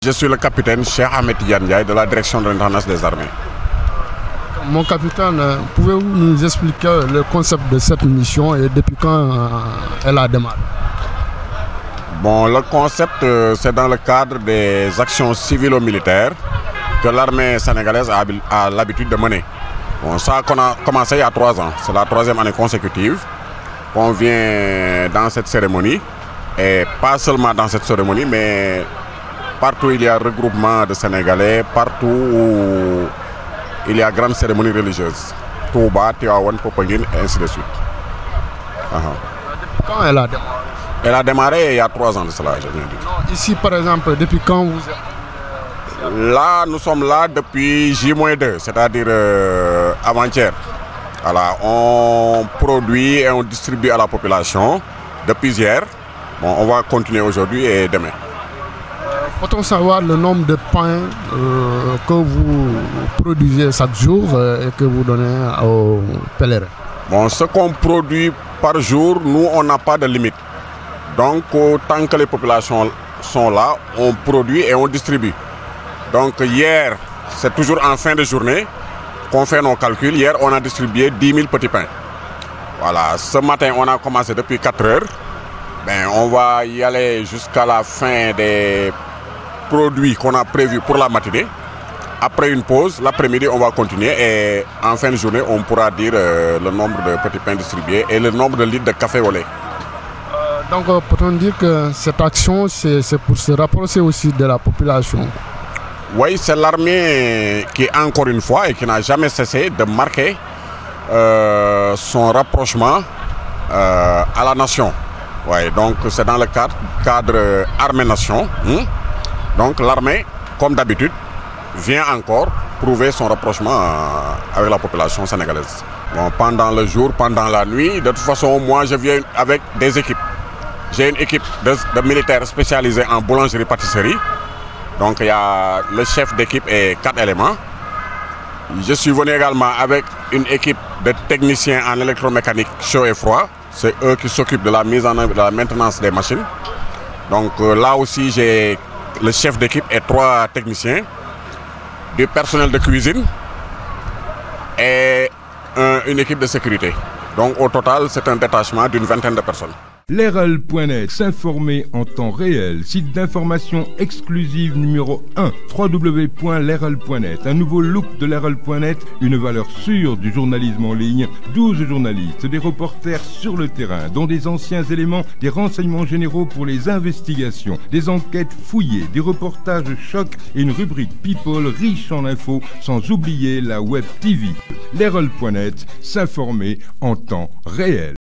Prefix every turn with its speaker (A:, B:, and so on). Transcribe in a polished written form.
A: Je suis le capitaine Cheikh Ahmed Tidiane de la direction de l'intendance des armées.
B: Mon capitaine, pouvez-vous nous expliquer le concept de cette mission et depuis quand elle a démarré?
A: Bon, le concept, c'est dans le cadre des actions civilo-militaires que l'armée sénégalaise a l'habitude de mener. Bon, ça a commencé il y a 3 ans. C'est la 3e année consécutive qu'on vient dans cette cérémonie. Et pas seulement dans cette cérémonie, mais partout où il y a regroupement de Sénégalais, partout où il y a grande cérémonie religieuse. Touba, Tivaouane, Popenguine, et ainsi de suite.
B: Quand elle a démarré?
A: Elle a démarré il y a 3 ans de cela, je viens de dire.
B: Non, ici, par exemple, depuis quand vous êtes?
A: Là, nous sommes là depuis J-2, c'est-à-dire avant-hier. Voilà, on produit et on distribue à la population depuis hier. Bon, on va continuer aujourd'hui et demain.
B: Faut-on savoir le nombre de pains que vous produisez chaque jour et que vous donnez aux pèlerins?
A: Bon, ce qu'on produit par jour, nous, on n'a pas de limite. Donc, tant que les populations sont là, on produit et on distribue. Donc, hier, c'est toujours en fin de journée qu'on fait nos calculs. Hier, on a distribué 10 000 petits pains. Voilà, ce matin, on a commencé depuis 4 heures. Ben, on va y aller jusqu'à la fin des produits qu'on a prévus pour la matinée. Après une pause, l'après-midi, on va continuer et en fin de journée, on pourra dire le nombre de petits pains distribués et le nombre de litres de café au lait.
B: Donc, peut-on dire que cette action, c'est pour se rapprocher aussi de la population?
A: Oui, c'est l'armée qui, encore une fois, et qui n'a jamais cessé de marquer son rapprochement à la nation. Ouais, donc c'est dans le cadre armée-nation. Donc l'armée, comme d'habitude, vient encore prouver son rapprochement avec la population sénégalaise. Bon, pendant le jour, pendant la nuit, de toute façon, moi je viens avec des équipes. J'ai une équipe de militaires spécialisés en boulangerie-pâtisserie. Donc il y a le chef d'équipe et 4 éléments. Je suis venu également avec une équipe de techniciens en électromécanique chaud et froid. C'est eux qui s'occupent de la mise en œuvre, de la maintenance des machines. Donc là aussi, j'ai le chef d'équipe et 3 techniciens, du personnel de cuisine et une équipe de sécurité. Donc au total, c'est un détachement d'une 20aine de personnes.
C: Leral.net, s'informer en temps réel. Site d'information exclusive numéro 1, www.leral.net. Un nouveau look de Leral.net, une valeur sûre du journalisme en ligne. 12 journalistes, des reporters sur le terrain, dont des anciens éléments, des renseignements généraux pour les investigations, des enquêtes fouillées, des reportages chocs et une rubrique People riche en infos, sans oublier la Web TV. Leral.net, s'informer en temps réel.